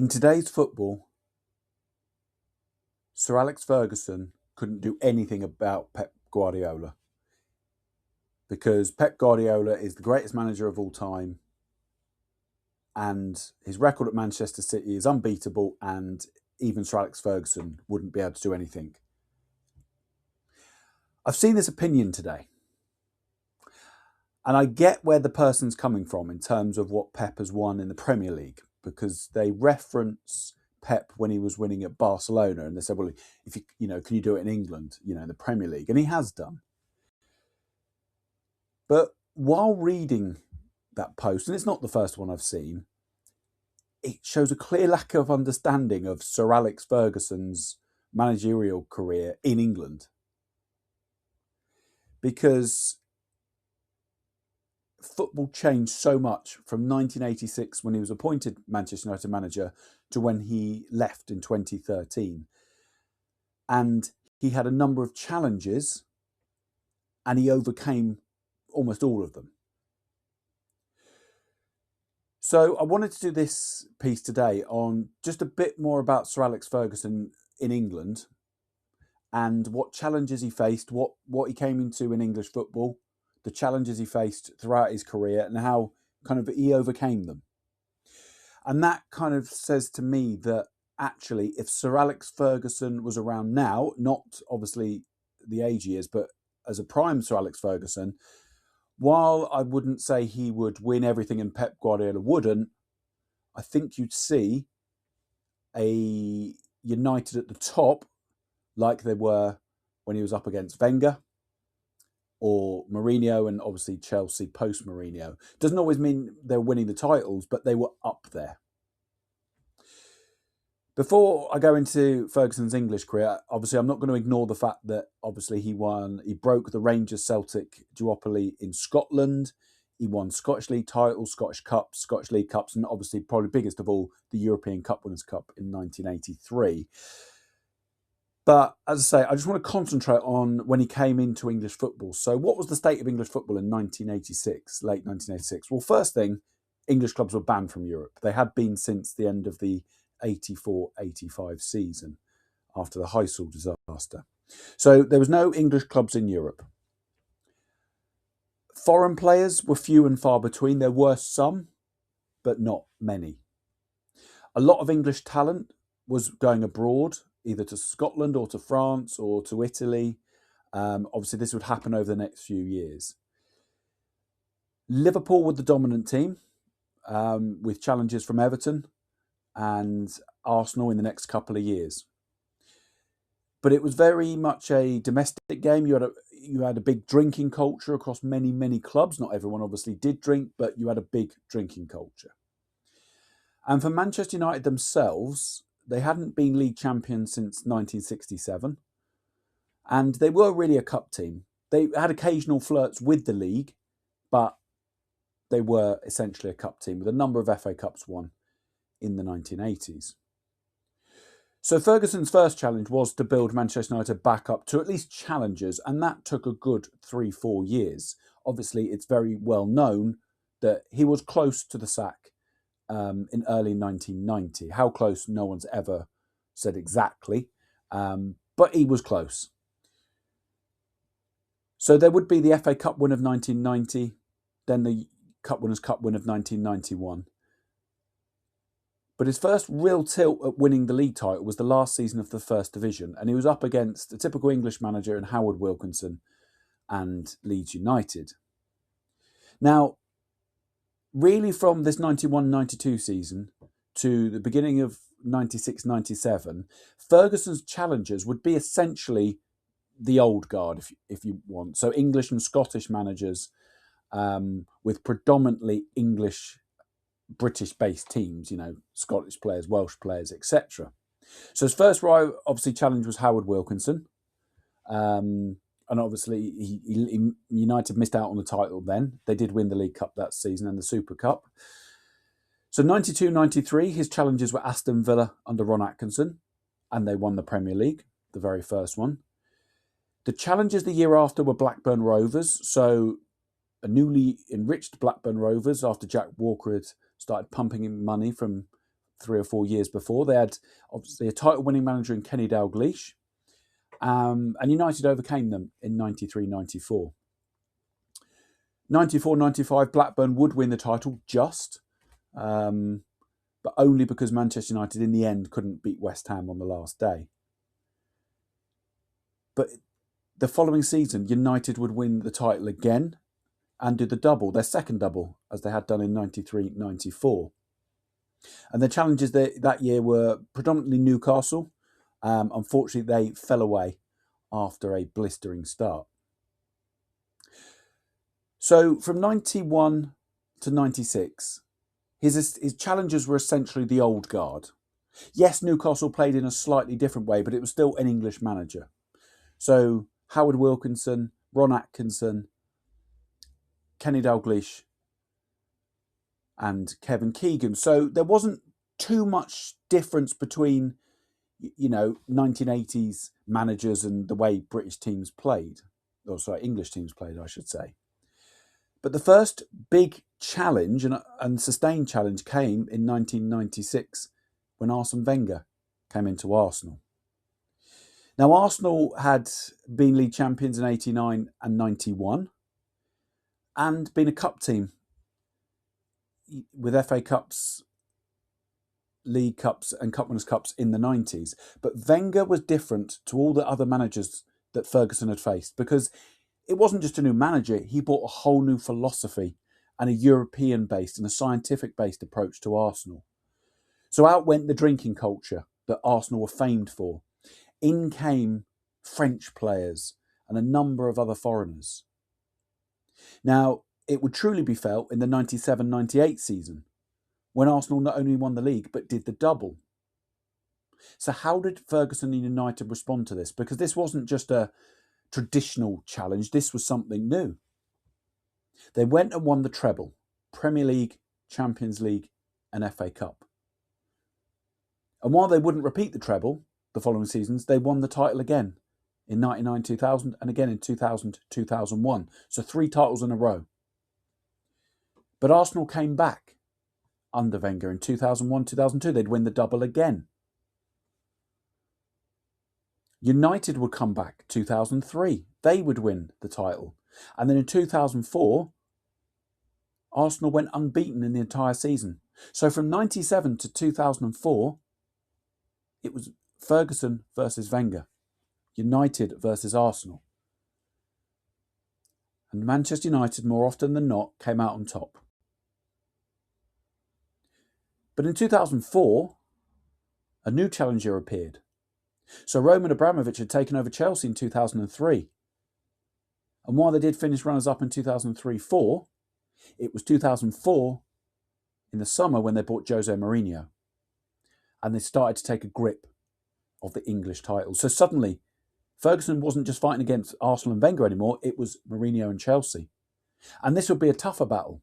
In today's football, Sir Alex Fergusson couldn't do anything about Pep Guardiola because Pep Guardiola is the greatest manager of all time and his record at Manchester City is unbeatable, and even Sir Alex Fergusson wouldn't be able to do anything. I've seen this opinion today, and I get where the person's coming from in terms of what Pep has won in the Premier League, because they reference Pep when he was winning at Barcelona, and they said, well, if can you do it in England, in the Premier League? And he has done. But while reading that post, and it's not the first one I've seen, it shows a clear lack of understanding of Sir Alex Ferguson's managerial career in England. Because football changed so much from 1986, when he was appointed Manchester United manager, to when he left in 2013. And he had a number of challenges and he overcame almost all of them. So I wanted to do this piece today on just a bit more about Sir Alex Ferguson in England and what challenges he faced, what he came into in English football, the challenges he faced throughout his career, and how kind of he overcame them. And that kind of says to me that actually, if Sir Alex Fergusson was around now, not obviously the age he is, but as a prime Sir Alex Fergusson, while I wouldn't say he would win everything and Pep Guardiola wouldn't, I think you'd see a United at the top like they were when he was up against Wenger or Mourinho, and obviously Chelsea post Mourinho. Doesn't always mean they're winning the titles, but they were up there. Before I go into Ferguson's English career, obviously I'm not going to ignore the fact that obviously he broke the Rangers-Celtic duopoly in Scotland. He won Scottish League titles, Scottish Cups, Scottish League Cups, and obviously probably biggest of all, the European Cup Winners' Cup in 1983. But as I say, I just want to concentrate on when he came into English football. So what was the state of English football in 1986, late 1986? Well, first thing, English clubs were banned from Europe. They had been since the end of the 84-85 season after the Heysel disaster. So there was no English clubs in Europe. Foreign players were few and far between. There were some, but not many. A lot of English talent was going abroad, either to Scotland or to France or to Italy. Obviously, this would happen over the next few years. Liverpool were the dominant team, with challenges from Everton and Arsenal in the next couple of years. But it was very much a domestic game. You had a big drinking culture across many, many clubs. Not everyone obviously did drink, but you had a big drinking culture. And for Manchester United themselves, they hadn't been league champions since 1967. And they were really a cup team. They had occasional flirts with the league, but they were essentially a cup team with a number of FA Cups won in the 1980s. So Ferguson's first challenge was to build Manchester United back up to at least challengers, and that took a good 3-4 years. Obviously, it's very well known that he was close to the sack in early 1990. How close, no one's ever said exactly, but he was close. So there would be the FA Cup win of 1990, then the Cup Winners' Cup win of 1991. But his first real tilt at winning the league title was the last season of the First Division, and he was up against a typical English manager in Howard Wilkinson and Leeds United. Now, really from this 91-92 season to the beginning of 96-97, Ferguson's challengers would be essentially the old guard, if you want. So English and Scottish managers with predominantly English, British-based teams, Scottish players, Welsh players, etc. So his first obviously challenge was Howard Wilkinson. And obviously United missed out on the title then. They did win the League Cup that season and the Super Cup. So 92-93, his challenges were Aston Villa under Ron Atkinson, and they won the Premier League, the very first one. The challenges the year after were Blackburn Rovers, so a newly enriched Blackburn Rovers after Jack Walker had started pumping in money from 3 or 4 years before. They had obviously a title-winning manager in Kenny Dalglish, and United overcame them in 93-94. 94-95, Blackburn would win the title but only because Manchester United in the end couldn't beat West Ham on the last day. But the following season, United would win the title again and do the double, their second double, as they had done in 93-94. And the challenges that year were predominantly Newcastle. Unfortunately, they fell away after a blistering start. So from 91 to 96, his challenges were essentially the old guard. Yes, Newcastle played in a slightly different way, but it was still an English manager. So Howard Wilkinson, Ron Atkinson, Kenny Dalglish, and Kevin Keegan. So there wasn't too much difference between, 1980s managers and the way British teams played. Or sorry, English teams played, I should say. But the first big challenge and sustained challenge came in 1996 when Arsene Wenger came into Arsenal. Now, Arsenal had been league champions in 89 and 91 and been a cup team with FA Cups, League Cups and Cup Winners' Cups in the 90s. But Wenger was different to all the other managers that Ferguson had faced because it wasn't just a new manager, he brought a whole new philosophy and a European-based and a scientific-based approach to Arsenal. So out went the drinking culture that Arsenal were famed for. In came French players and a number of other foreigners. Now, it would truly be felt in the 97-98 season when Arsenal not only won the league but did the double. So how did Ferguson and United respond to this? Because this wasn't just a traditional challenge, this was something new. They went and won the treble, Premier League, Champions League and FA Cup. And while they wouldn't repeat the treble the following seasons, they won the title again in 99-2000 and again in 2000-2001. So 3 titles in a row. But Arsenal came back under Wenger in 2001-2002. They'd win the double again. United would come back 2003. They would win the title. And then in 2004, Arsenal went unbeaten in the entire season. So from 97 to 2004, it was Ferguson versus Wenger, United versus Arsenal. And Manchester United, more often than not, came out on top. But in 2004, a new challenger appeared. So Roman Abramovich had taken over Chelsea in 2003. And while they did finish runners-up in 2003-04, it was 2004 in the summer when they bought Jose Mourinho. And they started to take a grip of the English title. So suddenly, Ferguson wasn't just fighting against Arsenal and Wenger anymore, it was Mourinho and Chelsea. And this would be a tougher battle.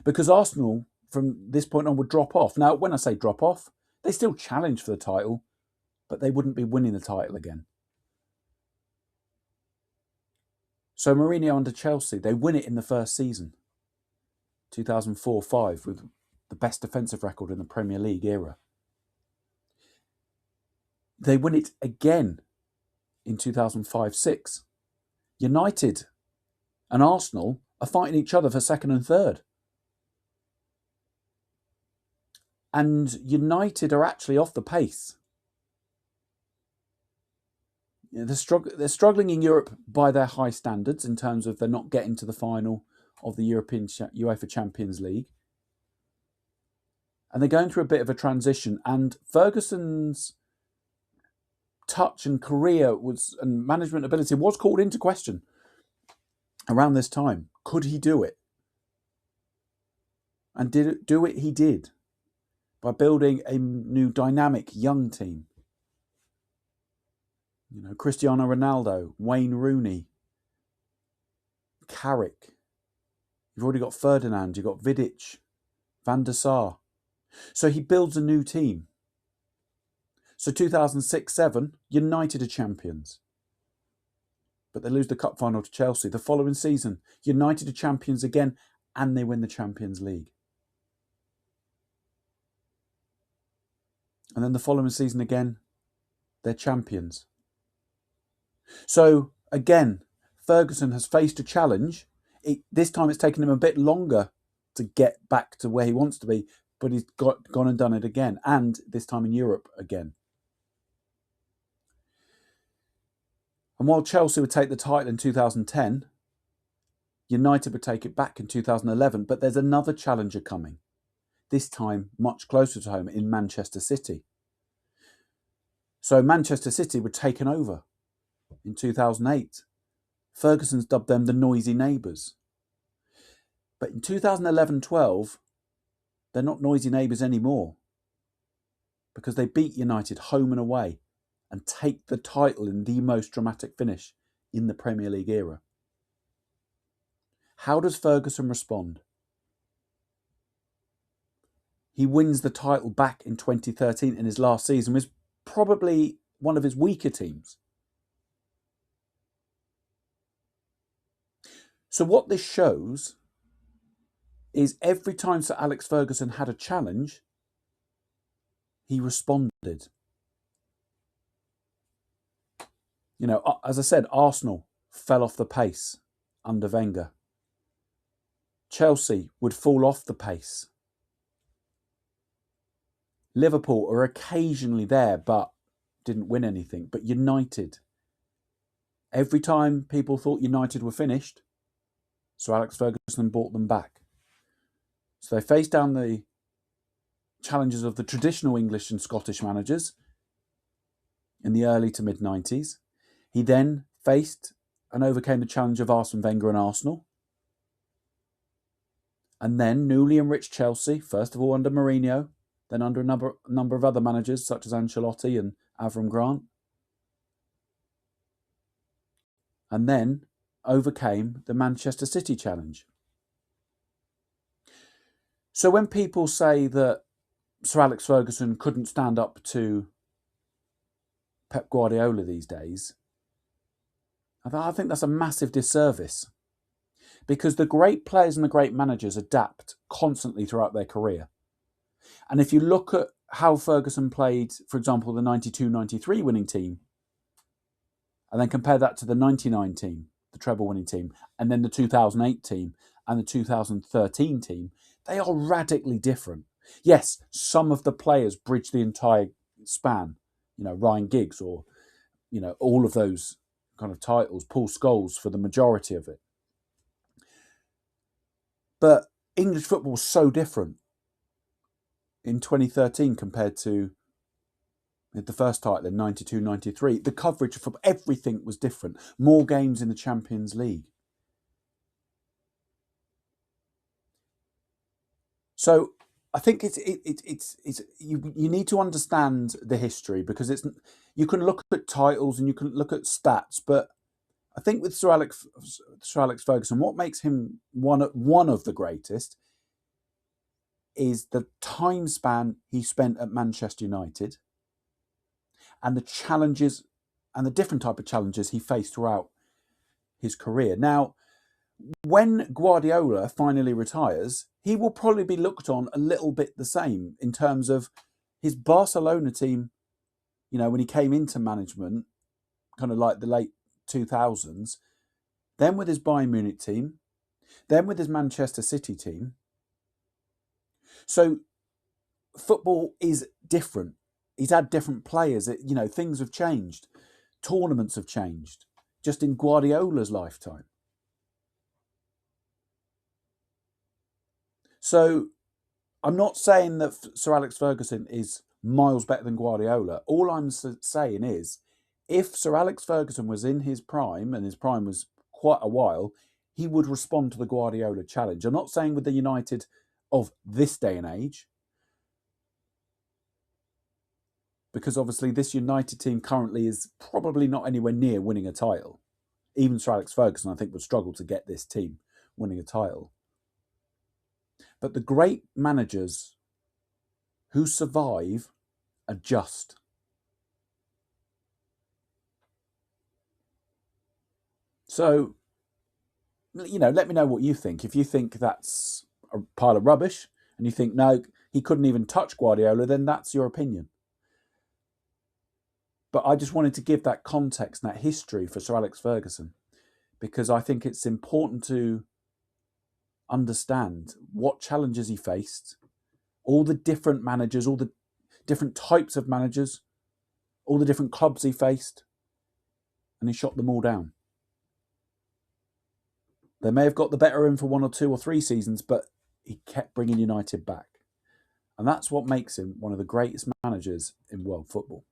Because Arsenal, from this point on, would drop off. Now, when I say drop off, they still challenge for the title, but they wouldn't be winning the title again. So Mourinho under Chelsea, they win it in the first season, 2004-05, with the best defensive record in the Premier League era. They win it again in 2005-06. United and Arsenal are fighting each other for second and third. And United are actually off the pace. They're struggling in Europe by their high standards in terms of they're not getting to the final of the European UEFA Champions League. And they're going through a bit of a transition. And Ferguson's touch and career and management ability was called into question around this time. Could he do it? And he did by building a new dynamic young team. Cristiano Ronaldo, Wayne Rooney, Carrick. You've already got Ferdinand, you've got Vidic, Van der Sar. So he builds a new team. So 2006-07, United are champions. But they lose the cup final to Chelsea. The following season, United are champions again and they win the Champions League. And then the following season again, they're champions. So again, Ferguson has faced a challenge. This time it's taken him a bit longer to get back to where he wants to be, but he's gone and done it again, and this time in Europe again. And while Chelsea would take the title in 2010, United would take it back in 2011, but there's another challenger coming, this time much closer to home in Manchester City. So Manchester City were taken over in 2008. Ferguson's dubbed them the noisy neighbours. But in 2011-12, they're not noisy neighbours anymore because they beat United home and away and take the title in the most dramatic finish in the Premier League era. How does Ferguson respond? He wins the title back in 2013 in his last season, was probably one of his weaker teams. So what this shows is every time Sir Alex Ferguson had a challenge, he responded. You know, as I said, Arsenal fell off the pace under Wenger. Chelsea would fall off the pace. Liverpool are occasionally there, but didn't win anything. But United, every time people thought United were finished, Sir Alex Ferguson brought them back. So they faced down the challenges of the traditional English and Scottish managers in the early to mid-90s. He then faced and overcame the challenge of Arsene Wenger and Arsenal. And then newly enriched Chelsea, first of all under Mourinho, then under a number of other managers such as Ancelotti and Avram Grant. And then overcame the Manchester City challenge. So when people say that Sir Alex Ferguson couldn't stand up to Pep Guardiola these days, I think that's a massive disservice, because the great players and the great managers adapt constantly throughout their career. And if you look at how Ferguson played, for example, the 92-93 winning team, and then compare that to the 99 team, the treble winning team, and then the 2008 team and the 2013 team, they are radically different. Yes, some of the players bridge the entire span, you know, Ryan Giggs or, you know, all of those kind of titles, Paul Scholes for the majority of it. But English football was so different in 2013 compared to the first title in 92-93. The coverage for everything was different. More games in the Champions League. So I think it's you need to understand the history, because you can look at titles and you can look at stats, but I think with Sir Alex Ferguson, what makes him one of the greatest is the time span he spent at Manchester United and the challenges and the different type of challenges he faced throughout his career. Now, when Guardiola finally retires, he will probably be looked on a little bit the same in terms of his Barcelona team, you know, when he came into management, kind of like the late 2000s, then with his Bayern Munich team, then with his Manchester City team. So football is different. He's had different players. You know, things have changed. Tournaments have changed just in Guardiola's lifetime. So I'm not saying that Sir Alex Ferguson is miles better than Guardiola. All I'm saying is, if Sir Alex Ferguson was in his prime, and his prime was quite a while, he would respond to the Guardiola challenge. I'm not saying with the United of this day and age, because obviously this United team currently is probably not anywhere near winning a title. Even Sir Alex Ferguson, I think, would struggle to get this team winning a title. But the great managers who survive adjust. So, you know, let me know what you think. If you think that's a pile of rubbish and you think, no, he couldn't even touch Guardiola, then that's your opinion. But I just wanted to give that context and that history for Sir Alex Fergusson, because I think it's important to understand what challenges he faced, all the different managers, all the different types of managers, all the different clubs he faced, and he shot them all down. They may have got the better of him for 1 or 2 or 3 seasons, but he kept bringing United back. And that's what makes him one of the greatest managers in world football.